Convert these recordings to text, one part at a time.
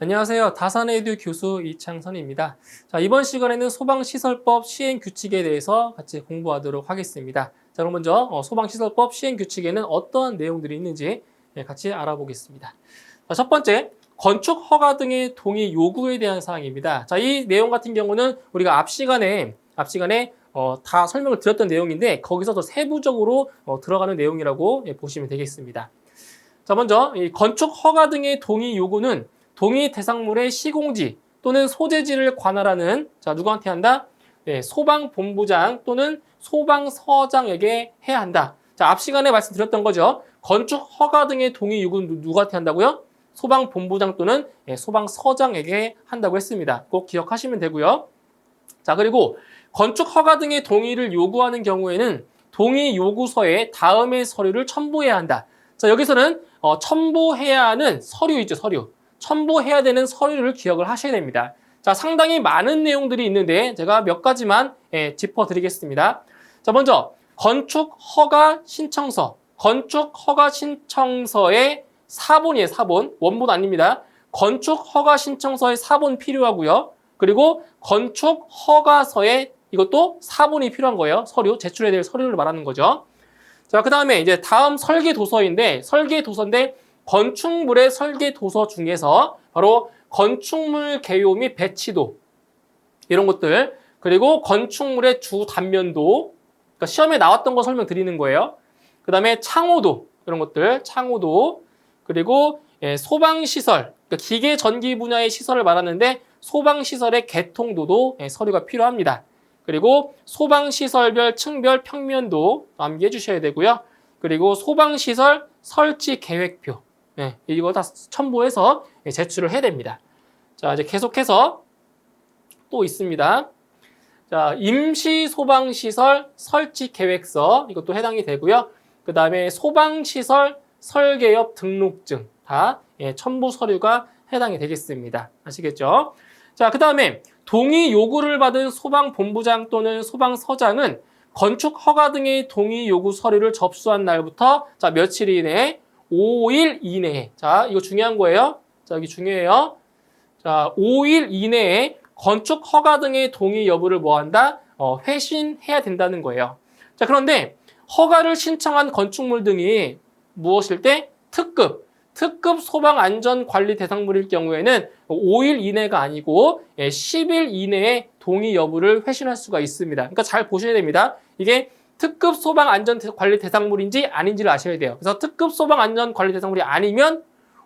안녕하세요. 다산에듀 교수 이창선입니다. 자, 이번 시간에는 소방시설법 시행규칙에 대해서 같이 공부하도록 하겠습니다. 자, 그럼 먼저 소방시설법 시행규칙에는 어떠한 내용들이 있는지 같이 알아보겠습니다. 자, 첫 번째, 건축 허가 등의 동의 요구에 대한 사항입니다. 자, 이 내용 같은 경우는 우리가 앞 시간에 다 설명을 드렸던 내용인데 거기서 더 세부적으로 들어가는 내용이라고 보시면 되겠습니다. 자, 먼저 이 건축 허가 등의 동의 요구는 동의 대상물의 시공지 또는 소재지를 관할하는 누구한테 한다? 소방본부장 또는 소방서장에게 해야 한다. 자, 앞 시간에 말씀드렸던 거죠. 건축 허가 등의 동의 요구는 누구한테 한다고요? 소방본부장 또는 소방서장에게 한다고 했습니다. 꼭 기억하시면 되고요. 자, 그리고 건축 허가 등의 동의를 요구하는 경우에는 동의 요구서에 다음의 서류를 첨부해야 한다. 자, 여기서는 첨부해야 하는 서류 있죠, 서류. 첨부해야 되는 서류를 기억을 하셔야 됩니다. 자, 상당히 많은 내용들이 있는데 제가 몇 가지만 짚어드리겠습니다. 자, 먼저 건축 허가 신청서. 건축 허가 신청서의 사본이에요, 사본. 원본 아닙니다. 건축 허가 신청서의 사본 필요하고요. 그리고 건축 허가서에 이것도 사본이 필요한 거예요. 서류, 제출해야 될 서류를 말하는 거죠. 자, 그 다음에 이제 다음 설계 도서인데, 건축물의 설계 도서 중에서 바로 건축물 개요 및 배치도 이런 것들, 그리고 건축물의 주 단면도, 그러니까 시험에 나왔던 거 설명드리는 거예요. 그 다음에 창호도 이런 것들, 창호도, 그리고 소방시설, 그러니까 기계 전기 분야의 시설을 말하는데 소방시설의 개통도도 서류가 필요합니다. 그리고 소방시설별 층별 평면도 암기해 주셔야 되고요. 그리고 소방시설 설치 계획표, 이거 다 첨부해서 제출을 해야 됩니다. 자, 이제 계속해서 또 있습니다. 자, 임시 소방시설 설치 계획서, 이것도 해당이 되고요. 그 다음에 소방시설 설계업 등록증 다 첨부 서류가 해당이 되겠습니다. 아시겠죠? 자, 그 다음에 동의 요구를 받은 소방본부장 또는 소방서장은 건축 허가 등의 동의 요구 서류를 접수한 날부터 자, 며칠 이내에 5일 이내에, 자, 이거 중요한 거예요. 자, 여기 중요해요. 자, 5일 이내에 건축 허가 등의 동의 여부를 뭐한다? 회신해야 된다는 거예요. 자, 그런데 허가를 신청한 건축물 등이 무엇일 때? 특급 소방안전관리 대상물일 경우에는 5일 이내가 아니고 10일 이내에 동의 여부를 회신할 수가 있습니다. 그러니까 잘 보셔야 됩니다. 이게 특급 소방안전관리 대상물인지 아닌지를 아셔야 돼요. 그래서 특급 소방안전관리 대상물이 아니면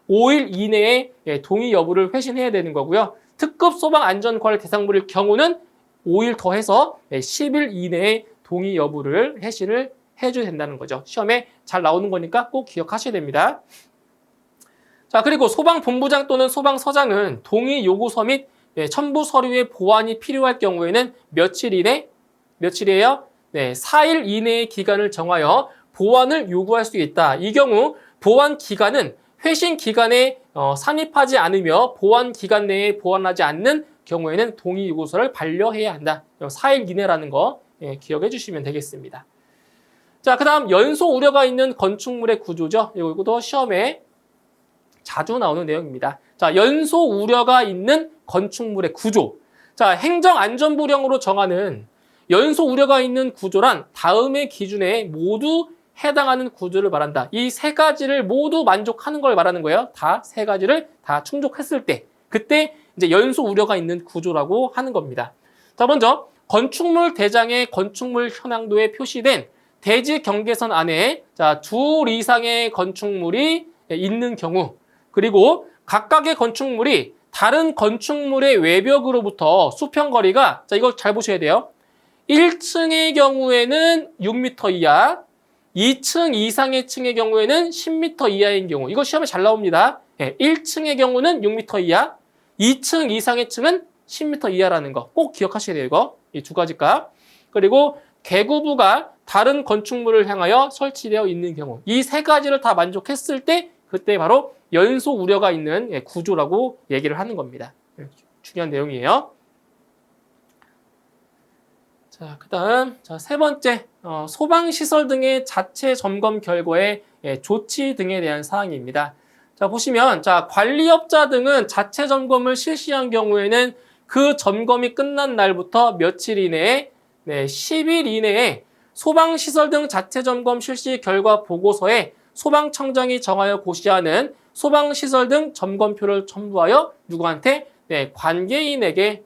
5일 이내에 동의 여부를 회신해야 되는 거고요. 특급 소방안전관리 대상물일 경우는 5일 더해서 10일 이내에 동의 여부를 회신을 해줘야 된다는 거죠. 시험에 잘 나오는 거니까 꼭 기억하셔야 됩니다. 자, 그리고 소방본부장 또는 소방서장은 동의 요구서 및 첨부 서류의 보완이 필요할 경우에는 며칠이에요? 4일 이내의 기간을 정하여 보완을 요구할 수 있다. 이 경우 보완 기간은 회신 기간에 산입하지 않으며 보완 기간 내에 보완하지 않는 경우에는 동의 요구서를 반려해야 한다. 4일 이내라는 거 기억해 주시면 되겠습니다. 자, 그 다음 연소 우려가 있는 건축물의 구조죠. 이것도 시험에 자주 나오는 내용입니다. 자, 연소 우려가 있는 건축물의 구조. 자, 행정안전부령으로 정하는 연소 우려가 있는 구조란 다음의 기준에 모두 해당하는 구조를 말한다. 이 세 가지를 모두 만족하는 걸 말하는 거예요. 다 세 가지를 다 충족했을 때, 그때 이제 연소 우려가 있는 구조라고 하는 겁니다. 자, 먼저 건축물 대장의 건축물 현황도에 표시된 대지 경계선 안에 둘 이상의 건축물이 있는 경우, 그리고 각각의 건축물이 다른 건축물의 외벽으로부터 수평거리가, 자, 이거 잘 보셔야 돼요. 1층의 경우에는 6m 이하, 2층 이상의 층의 경우에는 10m 이하인 경우, 이거 시험에 잘 나옵니다. 1층의 경우는 6m 이하, 2층 이상의 층은 10m 이하라는 거 꼭 기억하셔야 돼요. 이거 이 두 가지 값. 그리고 개구부가 다른 건축물을 향하여 설치되어 있는 경우, 이 세 가지를 다 만족했을 때 그때 바로 연소 우려가 있는 구조라고 얘기를 하는 겁니다. 중요한 내용이에요. 자, 그 다음 세 번째, 소방시설 등의 자체 점검 결과의 조치 등에 대한 사항입니다. 자, 보시면, 자, 관리업자 등은 자체 점검을 실시한 경우에는 그 점검이 끝난 날부터 며칠 이내에, 10일 이내에 소방시설 등 자체 점검 실시 결과 보고서에 소방청장이 정하여 고시하는 소방시설 등 점검표를 첨부하여 누구한테? 관계인에게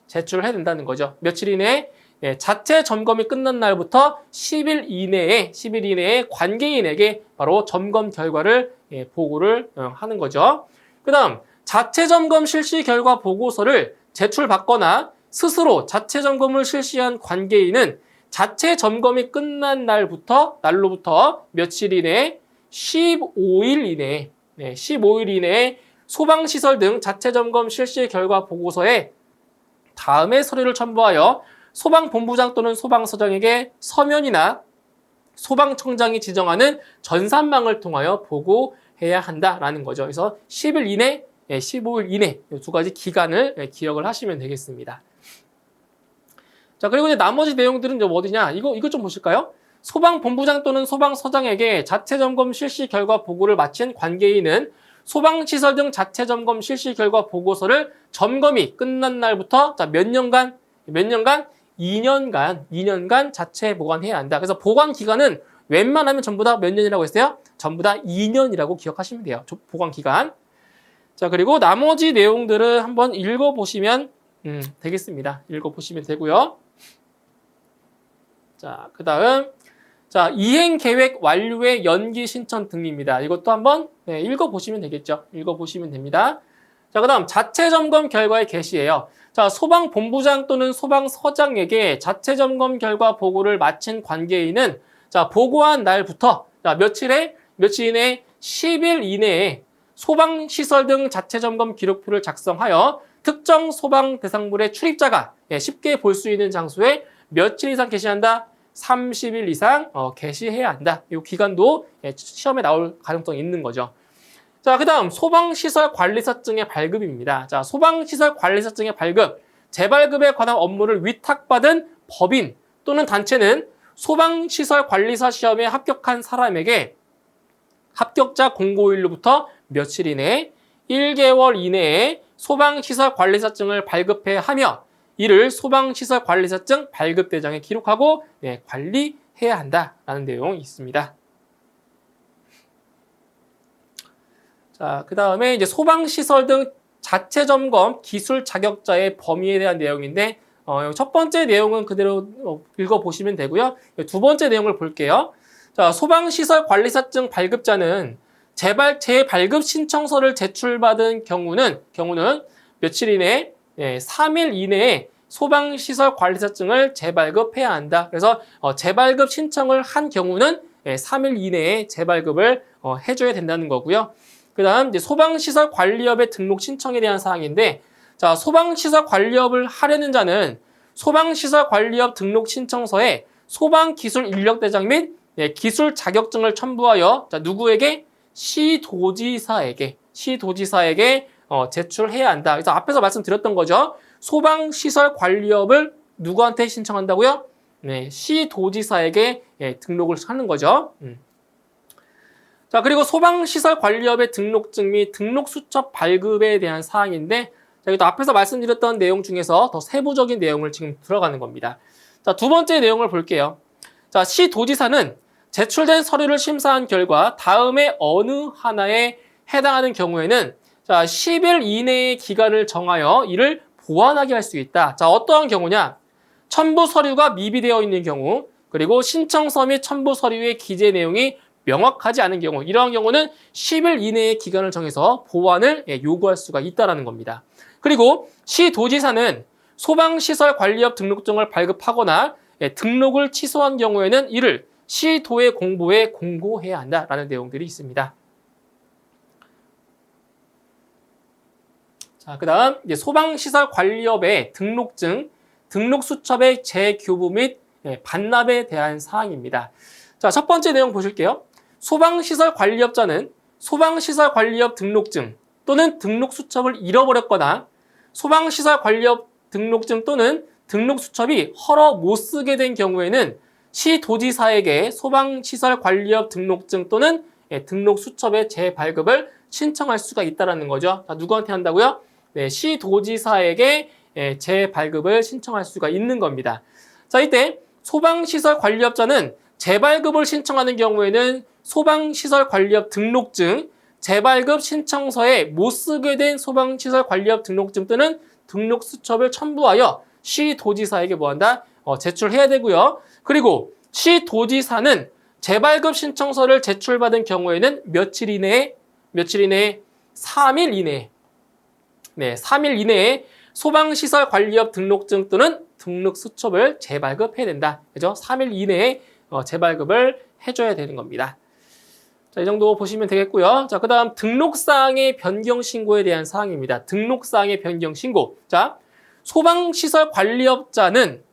제출해야 된다는 거죠. 며칠 이내에 자체 점검이 끝난 날부터 10일 이내에 관계인에게 바로 점검 결과를 보고를 하는 거죠. 그 다음 자체 점검 실시 결과 보고서를 제출받거나 스스로 자체 점검을 실시한 관계인은 자체 점검이 끝난 날로부터 며칠 이내에 15일 이내에 소방시설 등 자체 점검 실시 결과 보고서에 다음의 서류를 첨부하여 소방본부장 또는 소방서장에게 서면이나 소방청장이 지정하는 전산망을 통하여 보고해야 한다라는 거죠. 그래서 10일 이내, 15일 이내 이 두 가지 기간을 기억을 하시면 되겠습니다. 자, 그리고 이제 나머지 내용들은 좀 어디냐? 이거 좀 보실까요? 소방본부장 또는 소방서장에게 자체 점검 실시 결과 보고를 마친 관계인은 소방시설 등 자체 점검 실시 결과 보고서를 점검이 끝난 날부터 몇 년간 2년간 자체 보관해야 한다. 그래서 보관 기간은 웬만하면 전부 다 몇 년이라고 했어요? 전부 다 2년이라고 기억하시면 돼요. 보관 기간. 자, 그리고 나머지 내용들을 한번 읽어보시면 되겠습니다. 읽어보시면 되고요. 자, 그 다음 이행 계획 완료의 연기 신청 등입니다. 이것도 한번 읽어보시면 되겠죠. 읽어보시면 됩니다. 자, 그 다음 자체 점검 결과의 게시예요. 자, 소방본부장 또는 소방서장에게 자체 점검 결과 보고를 마친 관계인은 자, 보고한 날부터 며칠 이내에 10일 이내에 소방시설 등 자체 점검 기록표를 작성하여 특정 소방 대상물의 출입자가 쉽게 볼 수 있는 장소에 며칠 이상 게시한다? 30일 이상 게시해야 한다. 이 기간도 시험에 나올 가능성이 있는 거죠. 자, 그 다음 소방시설 관리사증의 발급입니다. 자, 소방시설 관리사증의 발급, 재발급에 관한 업무를 위탁받은 법인 또는 단체는 소방시설 관리사 시험에 합격한 사람에게 합격자 공고일로부터 며칠 이내에 1개월 이내에 소방시설 관리사증을 발급해야 하며 이를 소방시설 관리사증 발급대장에 기록하고 관리해야 한다라는 내용이 있습니다. 자, 그 다음에 이제 소방시설 등 자체 점검 기술 자격자의 범위에 대한 내용인데 첫 번째 내용은 그대로 읽어보시면 되고요. 두 번째 내용을 볼게요. 자, 소방시설 관리사증 발급자는 재발급 신청서를 제출받은 경우는 며칠 이내에 3일 이내에 소방시설 관리사증을 재발급해야 한다. 그래서 재발급 신청을 한 경우는 3일 이내에 재발급을 해줘야 된다는 거고요. 그 다음 이제 소방시설 관리업의 등록 신청에 대한 사항인데, 자, 소방시설 관리업을 하려는 자는 소방시설 관리업 등록 신청서에 소방기술 인력대장 및 기술 자격증을 첨부하여 누구에게? 시도지사에게 제출해야 한다. 그래서 앞에서 말씀드렸던 거죠. 소방시설 관리업을 누구한테 신청한다고요? 시도지사에게 등록을 하는 거죠. 자, 그리고 소방시설 관리업의 등록증 및 등록수첩 발급에 대한 사항인데, 자, 이것도 앞에서 말씀드렸던 내용 중에서 더 세부적인 내용을 지금 들어가는 겁니다. 자, 두 번째 내용을 볼게요. 자, 시도지사는 제출된 서류를 심사한 결과 다음에 어느 하나에 해당하는 경우에는 자, 10일 이내의 기간을 정하여 이를 보완하게 할 수 있다. 자, 어떠한 경우냐? 첨부 서류가 미비되어 있는 경우, 그리고 신청서 및 첨부 서류의 기재 내용이 명확하지 않은 경우, 이러한 경우는 10일 이내의 기간을 정해서 보완을 요구할 수가 있다는 겁니다. 그리고 시도지사는 소방시설 관리업 등록증을 발급하거나 등록을 취소한 경우에는 이를 시도의 공보에 공고해야 한다라는 내용들이 있습니다. 자, 그 다음 소방시설 관리업의 등록증, 등록수첩의 재교부 및 반납에 대한 사항입니다. 자, 첫 번째 내용 보실게요. 소방시설 관리업자는 소방시설 관리업 등록증 또는 등록수첩을 잃어버렸거나 소방시설 관리업 등록증 또는 등록수첩이 헐어 못 쓰게 된 경우에는 시도지사에게 소방시설 관리업 등록증 또는 등록 수첩의 재발급을 신청할 수가 있다는 거죠. 자, 누구한테 한다고요? 네, 시도지사에게 재발급을 신청할 수가 있는 겁니다. 자, 이때 소방시설관리업자는 재발급을 신청하는 경우에는 소방시설관리업 등록증, 재발급 신청서에 못 쓰게 된 소방시설관리업 등록증 또는 등록수첩을 첨부하여 시도지사에게 뭐한다? 제출해야 되고요. 그리고 시도지사는 재발급 신청서를 제출받은 경우에는 며칠 이내에 3일 이내에 네, 3일 이내에 소방시설관리업 등록증 또는 등록수첩을 재발급해야 된다. 그죠? 3일 이내에 재발급을 해줘야 되는 겁니다. 자, 이 정도 보시면 되겠고요. 자, 그 다음 등록사항의 변경 신고에 대한 사항입니다. 등록사항의 변경 신고. 자, 소방시설관리업자는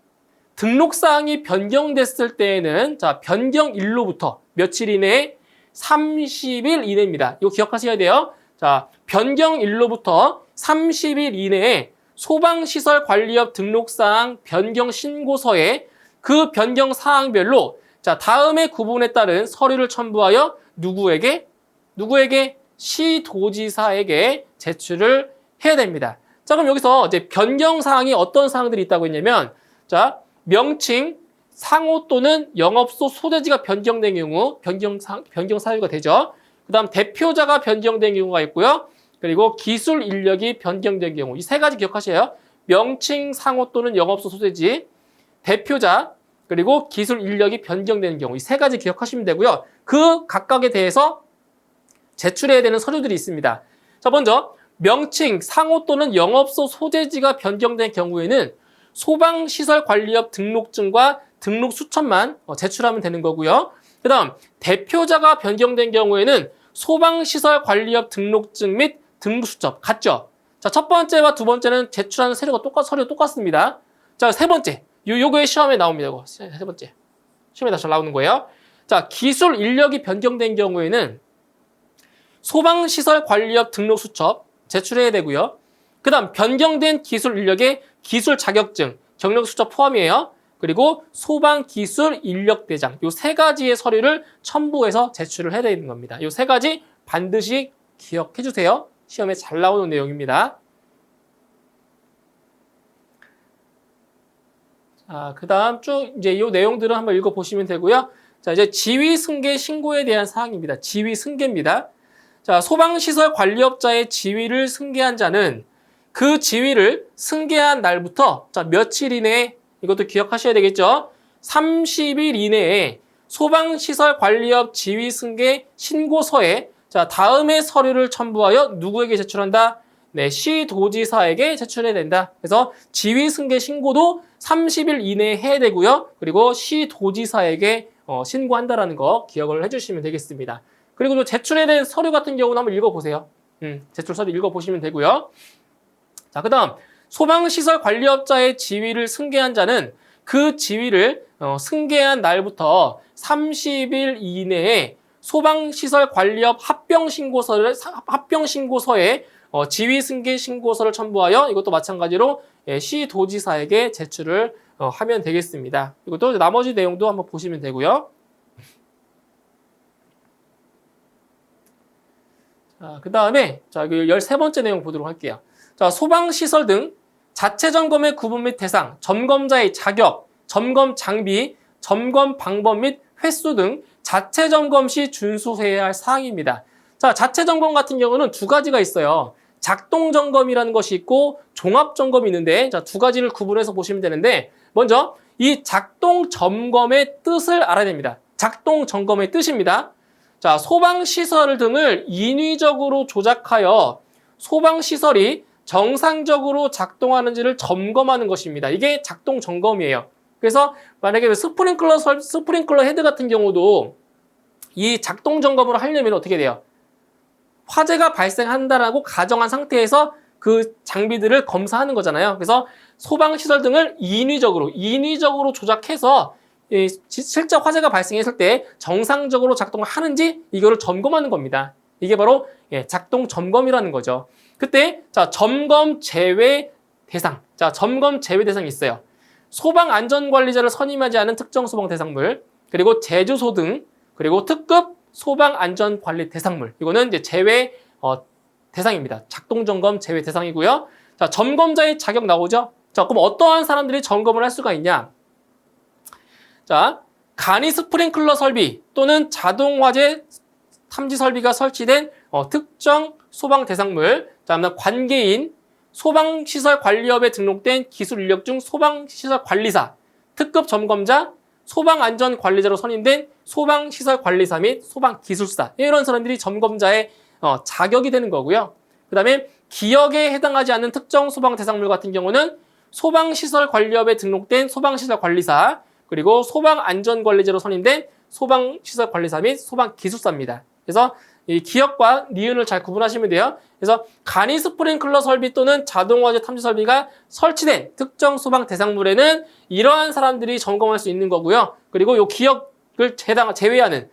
등록사항이 변경됐을 때에는 자, 변경일로부터 며칠 이내에 30일 이내입니다. 이거 기억하셔야 돼요. 자, 변경일로부터 30일 이내에 소방시설관리업 등록사항 변경 신고서에 그 변경 사항별로 자, 다음의 구분에 따른 서류를 첨부하여 누구에게? 시도지사에게 제출을 해야 됩니다. 자, 그럼 여기서 이제 변경 사항이 어떤 사항들이 있다고 했냐면, 자, 명칭, 상호 또는 영업소 소재지가 변경된 경우 변경 사유가 되죠. 그다음 대표자가 변경된 경우가 있고요. 그리고 기술 인력이 변경된 경우 이 세 가지 기억하셔요. 명칭, 상호 또는 영업소 소재지, 대표자, 그리고 기술 인력이 변경되는 경우 이 세 가지 기억하시면 되고요. 그 각각에 대해서 제출해야 되는 서류들이 있습니다. 자, 먼저 명칭, 상호 또는 영업소 소재지가 변경된 경우에는 소방시설관리업 등록증과 등록수첩만 제출하면 되는 거고요. 그 다음 대표자가 변경된 경우에는 소방시설관리업 등록증 및 등록수첩 같죠? 자, 첫 번째와 두 번째는 제출하는 서류가 똑같습니다. 자, 세 번째. 요거의 시험에 나옵니다. 이거. 세 번째. 시험에 다시 나오는 거예요. 자, 기술 인력이 변경된 경우에는 소방시설관리업 등록수첩 제출해야 되고요. 그 다음 변경된 기술 인력의 기술 자격증, 경력수첩 포함이에요. 그리고 소방기술 인력대장 요 세 가지의 서류를 첨부해서 제출을 해야 되는 겁니다. 요 세 가지 반드시 기억해 주세요. 시험에 잘 나오는 내용입니다. 자, 그 다음 쭉 이제 이 내용들을 한번 읽어보시면 되고요. 자, 이제 지위 승계 신고에 대한 사항입니다. 지위 승계입니다. 자, 소방시설 관리업자의 지위를 승계한 자는 그 지위를 승계한 날부터 자, 며칠 이내에 이것도 기억하셔야 되겠죠. 30일 이내에 소방시설 관리업 지위 승계 신고서에 자, 다음의 서류를 첨부하여 누구에게 제출한다? 네, 시도지사에게 제출해야 된다. 그래서 지위 승계 신고도 30일 이내에 해야 되고요. 그리고 시도지사에게 신고한다라는 거 기억을 해주시면 되겠습니다. 그리고 또 제출해야 될 서류 같은 경우는 한번 읽어보세요. 제출 서류 읽어보시면 되고요. 자, 그 다음 소방시설 관리업자의 지위를 승계한 자는 그 지위를 승계한 날부터 30일 이내에 소방시설 관리업 합병신고서에 지위 승계 신고서를 첨부하여 이것도 마찬가지로 시도지사에게 제출을 하면 되겠습니다. 이것도 나머지 내용도 한번 보시면 되고요. 자, 그 다음에 자, 13번째 내용 보도록 할게요. 자, 소방시설 등 자체 점검의 구분 및 대상, 점검자의 자격, 점검 장비, 점검 방법 및 횟수 등 자체 점검 시 준수해야 할 사항입니다. 자, 자체 점검 같은 경우는 두 가지가 있어요. 작동 점검이라는 것이 있고 종합 점검이 있는데 자, 두 가지를 구분해서 보시면 되는데 먼저 이 작동 점검의 뜻을 알아야 됩니다. 작동 점검의 뜻입니다. 자, 소방시설 등을 인위적으로 조작하여 소방시설이 정상적으로 작동하는지를 점검하는 것입니다. 이게 작동 점검이에요. 그래서 만약에 스프링클러 헤드 같은 경우도 이 작동 점검을 하려면 어떻게 돼요? 화재가 발생한다라고 가정한 상태에서 그 장비들을 검사하는 거잖아요. 그래서 소방시설 등을 인위적으로 조작해서 실제 화재가 발생했을 때 정상적으로 작동을 하는지 이거를 점검하는 겁니다. 이게 바로 작동 점검이라는 거죠. 그때 자, 점검 제외 대상. 자, 점검 제외 대상이 있어요. 소방 안전관리자를 선임하지 않은 특정 소방 대상물, 그리고 제주소 등, 그리고 특급 소방안전관리 대상물. 이거는 이제 제외 대상입니다. 작동점검 제외 대상이고요. 자, 점검자의 자격 나오죠? 자, 그럼 어떠한 사람들이 점검을 할 수가 있냐? 자, 간이 스프링클러 설비 또는 자동화재 탐지 설비가 설치된 특정 소방 대상물, 자, 관계인, 소방시설관리업에 등록된 기술 인력 중 소방시설관리사, 특급 점검자, 소방안전관리자로 선임된 소방시설관리사 및 소방기술사, 이런 사람들이 점검자의 자격이 되는 거고요. 그 다음에 기역에 해당하지 않는 특정 소방 대상물 같은 경우는 소방시설관리업에 등록된 소방시설관리사, 그리고 소방안전관리자로 선임된 소방시설관리사 및 소방기술사입니다. 그래서 이 기역과 니은을 잘 구분하시면 돼요. 그래서 간이 스프링클러 설비 또는 자동화재 탐지 설비가 설치된 특정 소방 대상물에는 이러한 사람들이 점검할 수 있는 거고요. 그리고 이 기역을 제외하는,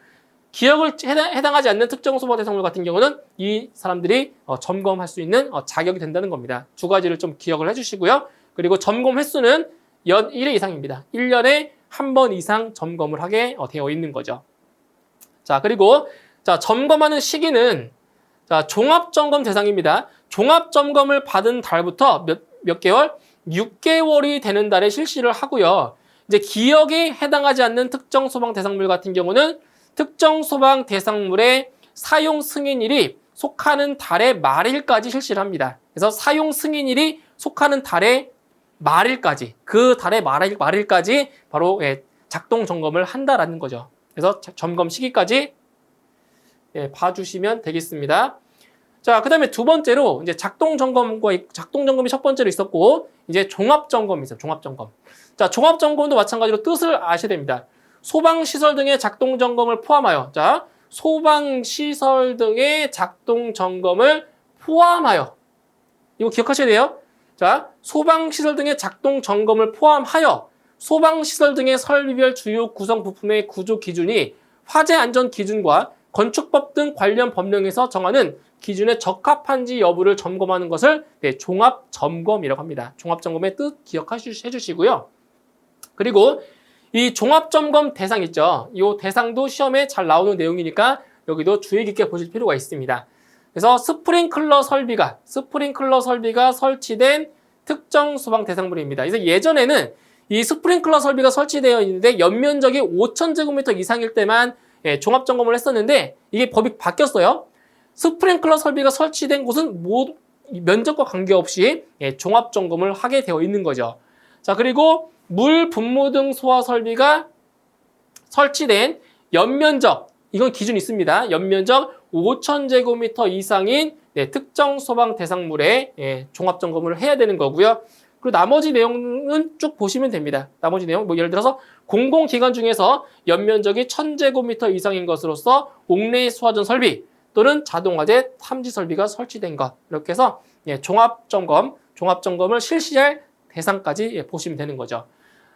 기역을 해당하지 않는 특정 소방 대상물 같은 경우는 이 사람들이 점검할 수 있는 자격이 된다는 겁니다. 두 가지를 좀 기억을 해주시고요. 그리고 점검 횟수는 연 1회 이상입니다. 1년에 한 번 이상 점검을 하게 되어 있는 거죠. 자, 그리고 자, 점검하는 시기는 자, 종합점검 대상입니다. 종합점검을 받은 달부터 몇 개월? 6개월이 되는 달에 실시를 하고요. 이제 기역에 해당하지 않는 특정 소방 대상물 같은 경우는 특정 소방 대상물의 사용 승인일이 속하는 달의 말일까지 실시를 합니다. 그래서 사용 승인일이 속하는 달의 말일까지, 그 달의 말일까지 바로 작동 점검을 한다라는 거죠. 그래서 점검 시기까지 봐주시면 되겠습니다. 자, 그 다음에 두 번째로 이제 작동 점검이 첫 번째로 있었고, 이제 종합 점검이 있어요. 종합 점검. 자, 종합 점검도 마찬가지로 뜻을 아셔야 됩니다. 소방 시설 등의 작동 점검을 포함하여, 자, 소방 시설 등의 작동 점검을 포함하여, 이거 기억하셔야 돼요. 자, 소방시설 등의 작동 점검을 포함하여 소방시설 등의 설비별 주요 구성 부품의 구조 기준이 화재 안전 기준과 건축법 등 관련 법령에서 정하는 기준에 적합한지 여부를 점검하는 것을 종합 점검이라고 합니다. 종합 점검의 뜻 기억해주시고요. 그리고 이 종합 점검 대상 있죠. 이 대상도 시험에 잘 나오는 내용이니까 여기도 주의 깊게 보실 필요가 있습니다. 그래서 스프링클러 설비가 설치된 특정 소방 대상물입니다. 그래서 예전에는 이 스프링클러 설비가 설치되어 있는데 연면적이 5,000제곱미터 이상일 때만 종합점검을 했었는데 이게 법이 바뀌었어요. 스프링클러 설비가 설치된 곳은 면적과 관계없이 종합점검을 하게 되어 있는 거죠. 자, 그리고 물 분무 등 소화 설비가 설치된 연면적, 이건 기준이 있습니다. 연면적 5,000제곱미터 이상인 특정 소방 대상물에 종합점검을 해야 되는 거고요. 그리고 나머지 내용은 쭉 보시면 됩니다. 나머지 내용, 예를 들어서 공공기관 중에서 연면적이 1,000제곱미터 이상인 것으로서 옥내 소화전 설비 또는 자동화재 탐지 설비가 설치된 것, 이렇게 해서 종합점검을 실시할 대상까지 보시면 되는 거죠.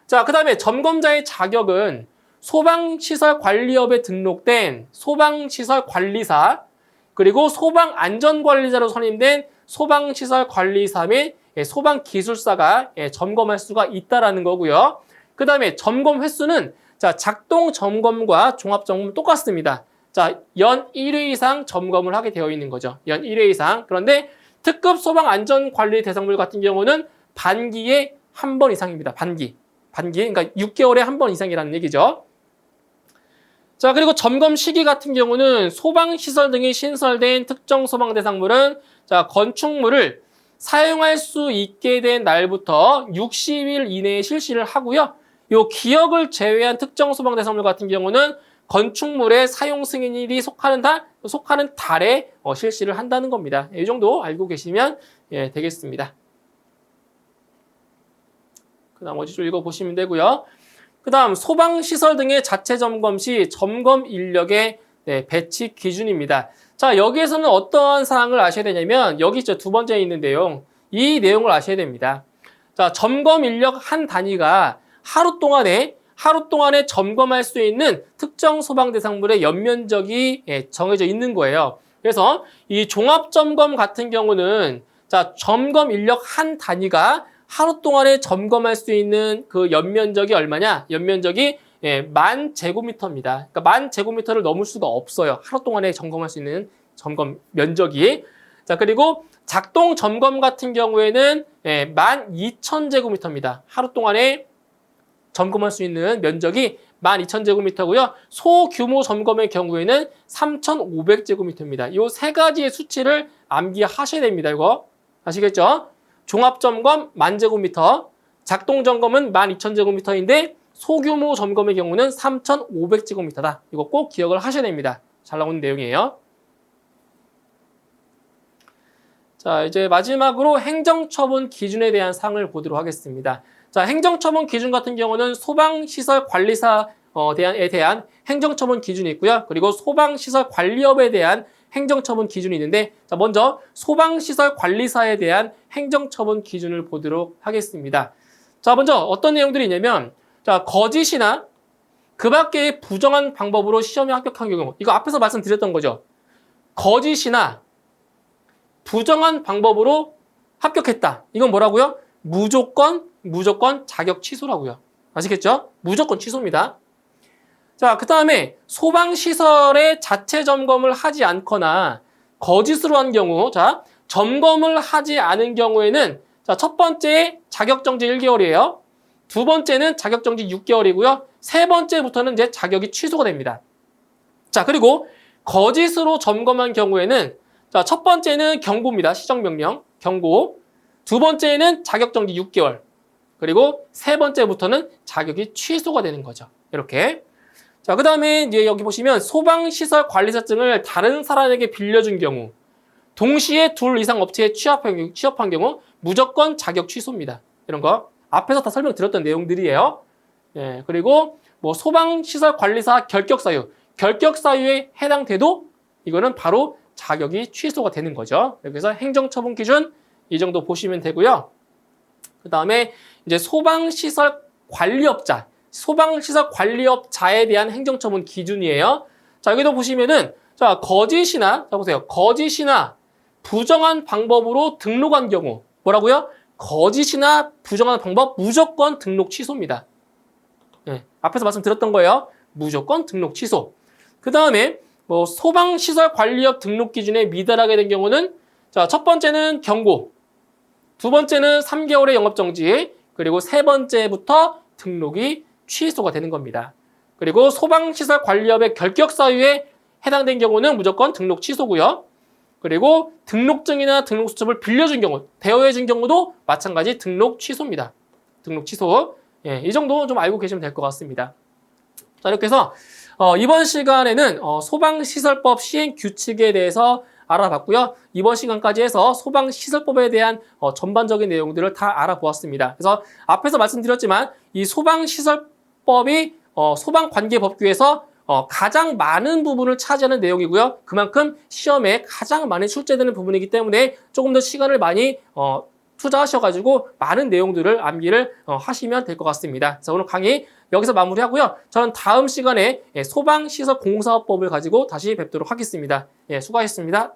자, 그 다음에 점검자의 자격은 소방시설관리업에 등록된 소방시설관리사, 그리고 소방안전관리자로 선임된 소방시설관리사 및 소방기술사가 점검할 수가 있다라는 거고요. 그 다음에 점검 횟수는 자, 작동 점검과 종합점검은 똑같습니다. 자, 연 1회 이상 점검을 하게 되어 있는 거죠. 연 1회 이상. 그런데 특급 소방안전관리 대상물 같은 경우는 반기에 한 번 이상입니다. 반기. 그러니까 6개월에 한 번 이상이라는 얘기죠. 자, 그리고 점검 시기 같은 경우는 소방시설 등이 신설된 특정 소방 대상물은 자, 건축물을 사용할 수 있게 된 날부터 60일 이내에 실시를 하고요. 요 기역을 제외한 특정 소방 대상물 같은 경우는 건축물의 사용 승인일이 속하는 달에 실시를 한다는 겁니다. 이 정도 알고 계시면 되겠습니다. 그 나머지 좀 읽어보시면 되고요. 그 다음 소방시설 등의 자체 점검 시 점검 인력의 배치 기준입니다. 자, 여기에서는 어떠한 사항을 아셔야 되냐면 여기 있죠. 두 번째에 있는 내용. 이 내용을 아셔야 됩니다. 자, 점검 인력 한 단위가 하루 동안에 점검할 수 있는 특정 소방 대상물의 연면적이 정해져 있는 거예요. 그래서 이 종합점검 같은 경우는 자, 점검 인력 한 단위가 하루 동안에 점검할 수 있는 그 연면적이 얼마냐? 연면적이 예, 10,000제곱미터입니다. 그러니까 10,000제곱미터를 넘을 수가 없어요. 하루 동안에 점검할 수 있는 점검 면적이. 자, 그리고 작동 점검 같은 경우에는 12,000제곱미터입니다. 하루 동안에 점검할 수 있는 면적이 12,000제곱미터고요. 소규모 점검의 경우에는 3,500제곱미터입니다. 이 세 가지의 수치를 암기하셔야 됩니다. 이거 아시겠죠? 종합점검 10,000제곱미터, 작동점검은 12,000제곱미터인데 소규모 점검의 경우는 3,500제곱미터다. 이거 꼭 기억을 하셔야 됩니다. 잘 나오는 내용이에요. 자, 이제 마지막으로 행정처분 기준에 대한 사항을 보도록 하겠습니다. 자, 행정처분 기준 같은 경우는 소방시설관리사에 대한 행정처분 기준이 있고요. 그리고 소방시설관리업에 대한 행정처분 기준이 있는데, 자, 먼저 소방시설관리사에 대한 행정처분 기준을 보도록 하겠습니다. 자, 먼저 어떤 내용들이 있냐면, 자, 거짓이나 그 밖의 부정한 방법으로 시험에 합격한 경우, 이거 앞에서 말씀드렸던 거죠. 거짓이나 부정한 방법으로 합격했다. 이건 뭐라고요? 무조건 자격 취소라고요. 아시겠죠? 무조건 취소입니다. 자, 그 다음에 소방시설의 자체 점검을 하지 않거나 거짓으로 한 경우, 자, 점검을 하지 않은 경우에는, 자, 첫 번째 자격정지 1개월이에요. 두 번째는 자격정지 6개월이고요. 세 번째부터는 이제 자격이 취소가 됩니다. 자, 그리고 거짓으로 점검한 경우에는, 자, 첫 번째는 경고입니다. 시정명령, 경고. 두 번째는 자격정지 6개월. 그리고 세 번째부터는 자격이 취소가 되는 거죠. 이렇게. 자, 그 다음에 이제 여기 보시면 소방시설관리사증을 다른 사람에게 빌려준 경우, 동시에 2 이상 업체에 취업한 경우 무조건 자격 취소입니다. 이런 거 앞에서 다 설명드렸던 내용들이에요. 예, 그리고 뭐 소방시설관리사 결격사유에 해당돼도 이거는 바로 자격이 취소가 되는 거죠. 그래서 행정처분 기준 이 정도 보시면 되고요. 그 다음에 이제 소방시설관리업자에 대한 행정처분 기준이에요. 자, 여기도 보시면은, 자, 거짓이나 부정한 방법으로 등록한 경우, 뭐라고요? 거짓이나 부정한 방법 무조건 등록 취소입니다. 네, 앞에서 말씀드렸던 거예요. 무조건 등록 취소. 그 다음에 뭐 소방시설관리업 등록 기준에 미달하게 된 경우는, 자, 첫 번째는 경고, 두 번째는 3개월의 영업정지, 그리고 세 번째부터 등록이 취소가 되는 겁니다. 그리고 소방시설관리업의 결격사유에 해당된 경우는 무조건 등록 취소고요. 그리고 등록증이나 등록수첩을 빌려준 경우, 대여해준 경우도 마찬가지 등록 취소입니다. 등록 취소. 예, 이 정도 좀 알고 계시면 될 것 같습니다. 자, 이렇게 해서 이번 시간에는 소방시설법 시행 규칙에 대해서 알아봤고요. 이번 시간까지 해서 소방시설법에 대한 전반적인 내용들을 다 알아보았습니다. 그래서 앞에서 말씀드렸지만 이 소방시설법이 소방관계법규에서 가장 많은 부분을 차지하는 내용이고요. 그만큼 시험에 가장 많이 출제되는 부분이기 때문에 조금 더 시간을 많이 투자하셔가지고 많은 내용들을 암기를 하시면 될 것 같습니다. 그래서 오늘 강의 여기서 마무리하고요. 저는 다음 시간에 소방시설공사법을 가지고 다시 뵙도록 하겠습니다. 예, 수고하셨습니다.